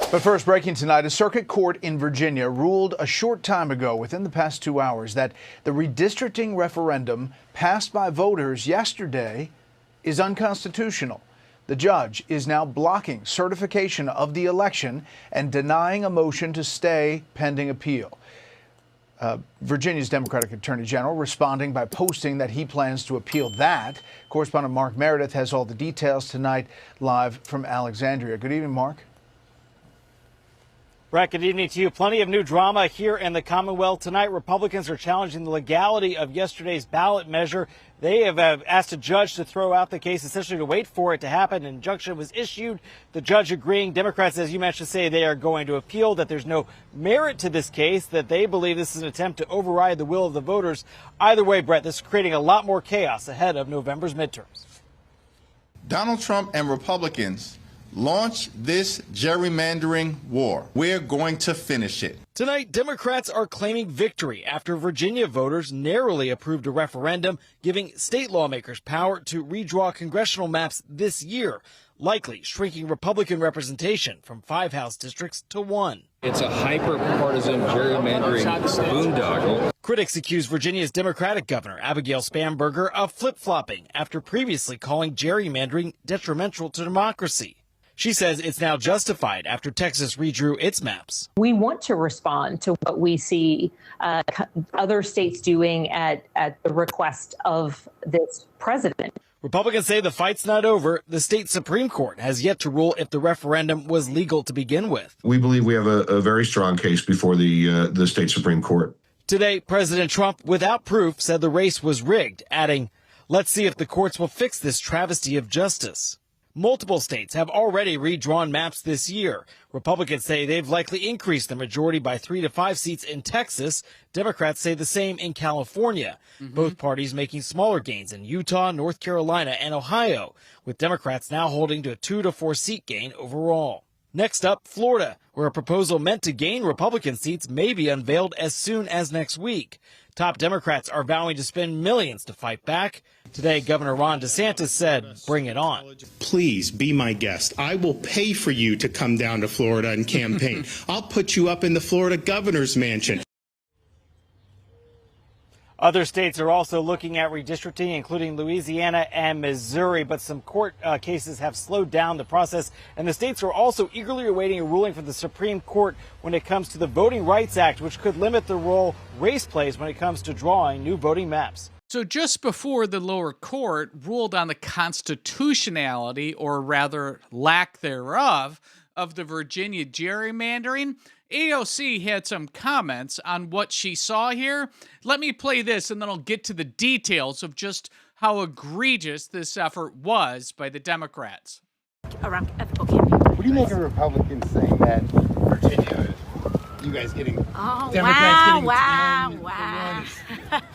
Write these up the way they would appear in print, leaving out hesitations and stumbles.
But first, breaking tonight, a circuit court in Virginia ruled a short time ago, within the past 2 hours, that the redistricting referendum passed by voters yesterday is unconstitutional. The judge is now blocking certification of the election and denying a motion to stay pending appeal. Virginia's Democratic Attorney General responding by posting that he plans to appeal that. Correspondent Mark Meredith has all the details tonight, live from Alexandria. Good evening, Mark. Brett, good evening to you. Plenty of new drama here in the Commonwealth tonight. Republicans are challenging the legality of yesterday's ballot measure. They have asked a judge to throw out the case, essentially to wait for it to happen. An injunction was issued. The judge agreeing. Democrats, as you mentioned, say they are going to appeal, that there's no merit to this case, that they believe this is an attempt to override the will of the voters. Either way, Brett, this is creating a lot more chaos ahead of November's midterms. Donald Trump and Republicans launch this gerrymandering war. We're going to finish it. Tonight, Democrats are claiming victory after Virginia voters narrowly approved a referendum giving state lawmakers power to redraw congressional maps this year, likely shrinking Republican representation from 5 House districts to 1. It's a hyper-partisan gerrymandering boondoggle. Critics accuse Virginia's Democratic governor, Abigail Spanberger, of flip-flopping after previously calling gerrymandering detrimental to democracy. She says it's now justified after Texas redrew its maps. We want to respond to what we see other states doing at the request of this president. Republicans say the fight's not over. The state Supreme Court has yet to rule if the referendum was legal to begin with. We believe we have a very strong case before the state Supreme Court. Today, President Trump, without proof, said the race was rigged, adding, "Let's see if the courts will fix this travesty of justice." Multiple states have already redrawn maps this year. Republicans say they've likely increased the majority by 3 to 5 seats in Texas. Democrats say the same in California. Both parties making smaller gains in Utah, North Carolina, and Ohio, with Democrats now holding to a 2 to 4 seat gain overall. Next up, Florida, where a proposal meant to gain Republican seats may be unveiled as soon as next week. Top Democrats are vowing to spend millions to fight back. Today, Governor Ron DeSantis said, "Bring it on." Please be my guest. I will pay for you to come down to Florida and campaign. I'll put you up in the Florida governor's mansion. Other states are also looking at redistricting, including Louisiana and Missouri, but some court cases have slowed down the process, and the states are also eagerly awaiting a ruling from the Supreme Court when it comes to the Voting Rights Act, which could limit the role race plays when it comes to drawing new voting maps. So just before the lower court ruled on the constitutionality, or rather lack thereof, of the Virginia gerrymandering, AOC had some comments on what she saw here. Let me play this and then I'll get to the details of just how egregious this effort was by the Democrats. Around ethical campaign. What do you make of Republicans saying that Virginia, you guys getting Democrats getting 10 wow.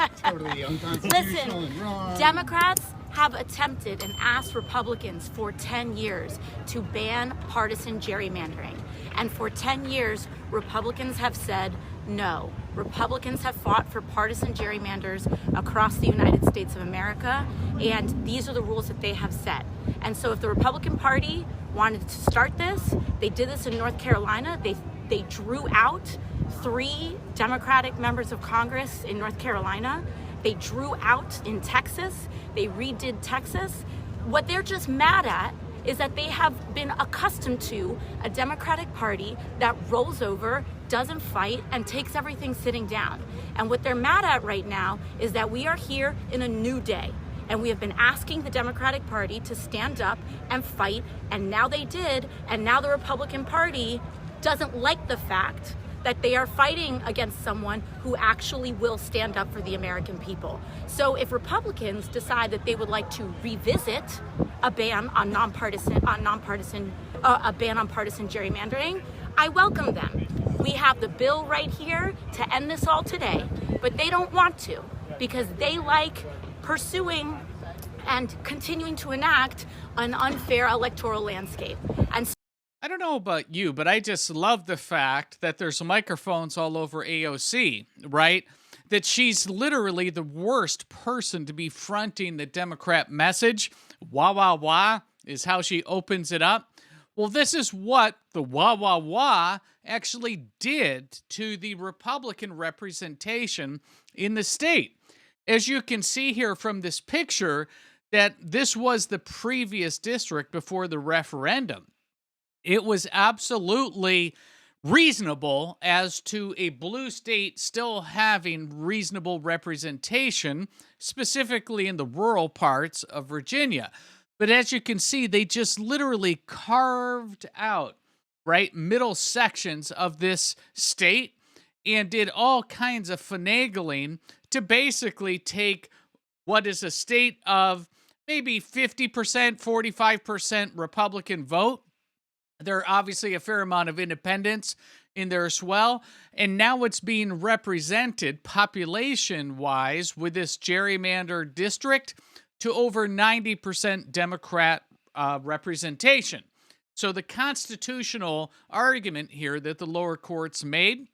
It's totally unconstitutional. Listen, and wrong. Democrats have attempted and asked Republicans for 10 years to ban partisan gerrymandering. And for 10 years, Republicans have said no. Republicans have fought for partisan gerrymanders across the United States of America, and these are the rules that they have set. And so if the Republican Party wanted to start this, they did this in North Carolina. They drew out 3 Democratic members of Congress in North Carolina. They drew out in Texas. They redid Texas. What they're just mad at is that they have been accustomed to a Democratic Party that rolls over, doesn't fight, and takes everything sitting down. And what they're mad at right now is that we are here in a new day. And we have been asking the Democratic Party to stand up and fight, and now they did, and now the Republican Party doesn't like the fact that they are fighting against someone who actually will stand up for the American people. So if Republicans decide that they would like to revisit a ban on partisan gerrymandering, I welcome them. We have the bill right here to end this all today, but they don't want to because they like pursuing and continuing to enact an unfair electoral landscape. And I don't know about you, but I just love the fact that there's microphones all over AOC, right? That she's literally the worst person to be fronting the Democrat message. Wah, wah, wah is how she opens it up. Well, this is what the wah wah wah actually did to the Republican representation in the state. As you can see here from this picture, that this was the previous district before the referendum. It was absolutely reasonable as to a blue state still having reasonable representation, specifically in the rural parts of Virginia. But as you can see, they just literally carved out, right, middle sections of this state and did all kinds of finagling to basically take what is a state of maybe 50%, 45% Republican vote. There are obviously a fair amount of independents in there as well. And now it's being represented population-wise with this gerrymandered district to over 90% Democrat representation. So the constitutional argument here that the lower courts made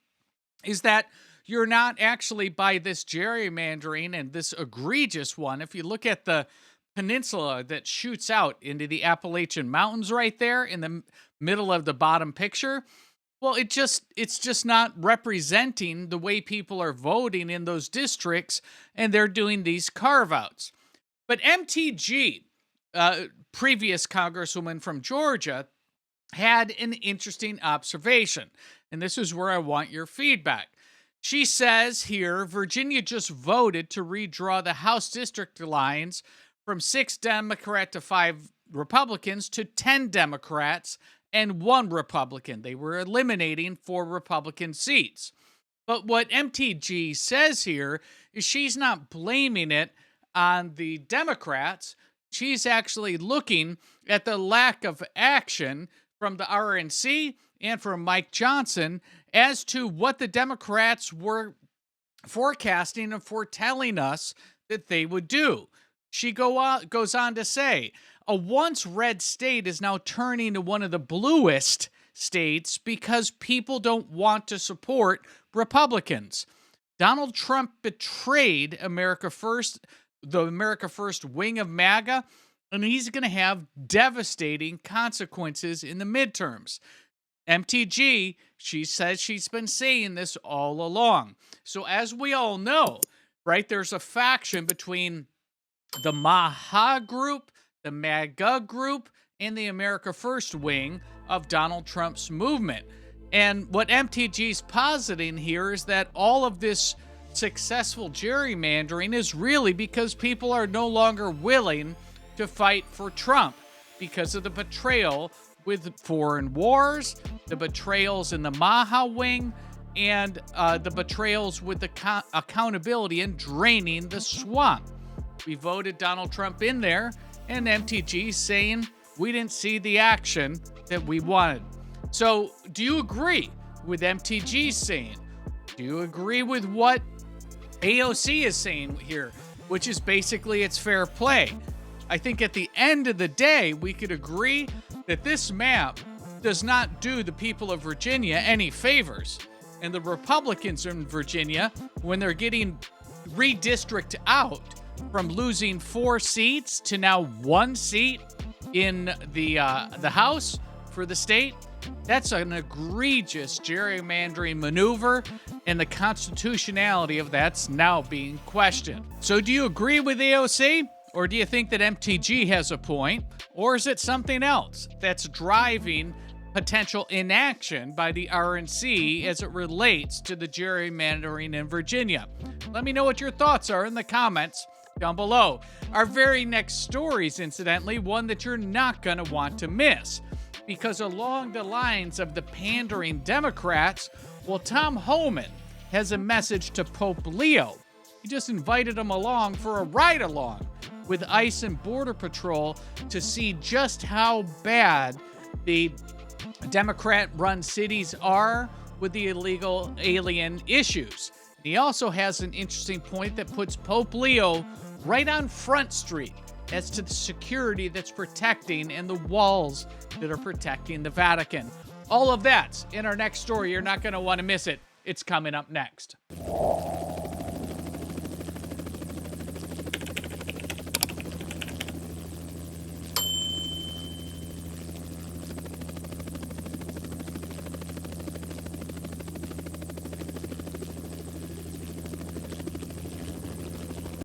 is that you're not actually, by this gerrymandering and this egregious one, if you look at the peninsula that shoots out into the Appalachian Mountains right there in the middle of the bottom picture, well, it's just not representing the way people are voting in those districts, and they're doing these carve-outs. But MTG, previous congresswoman from Georgia, had an interesting observation, and this is where I want your feedback. She says here, Virginia just voted to redraw the House district lines from 6 Democrat to 5 Republicans to 10 Democrats and 1 Republican. They were eliminating 4 Republican seats. But what MTG says here is she's not blaming it on the Democrats. She's actually looking at the lack of action from the RNC and from Mike Johnson as to what the Democrats were forecasting and foretelling us that they would do. She goes on to say, a once red state is now turning to one of the bluest states because people don't want to support Republicans. Donald Trump betrayed America First, the America First wing of MAGA, and he's going to have devastating consequences in the midterms. MTG, she says she's been saying this all along. So as we all know, right, there's a faction between the MAHA group, the MAGA group, and the America First wing of Donald Trump's movement. And what MTG's positing here is that all of this successful gerrymandering is really because people are no longer willing to fight for Trump because of the betrayal with foreign wars, the betrayals in the MAHA wing, and the betrayals with the accountability and draining the swamp. We voted Donald Trump in there, and MTG saying we didn't see the action that we wanted. So do you agree with MTG saying? Do you agree with what AOC is saying here, which is basically it's fair play? I think at the end of the day, we could agree that this map does not do the people of Virginia any favors. And the Republicans in Virginia, when they're getting redistricted out from losing 4 seats to now 1 seat in the House for the state, that's an egregious gerrymandering maneuver, and the constitutionality of that's now being questioned. So do you agree with AOC? Or do you think that MTG has a point? Or is it something else that's driving potential inaction by the RNC as it relates to the gerrymandering in Virginia? Let me know what your thoughts are in the comments down below. Our very next story is, incidentally, one that you're not going to want to miss. Because along the lines of the pandering Democrats, well, Tom Homan has a message to Pope Leo. He just invited him along for a ride-along with ICE and Border Patrol to see just how bad the Democrat-run cities are with the illegal alien issues. He also has an interesting point that puts Pope Leo right on Front Street as to the security that's protecting and the walls that are protecting the Vatican. All of that's in our next story. You're not going to want to miss it. It's coming up next.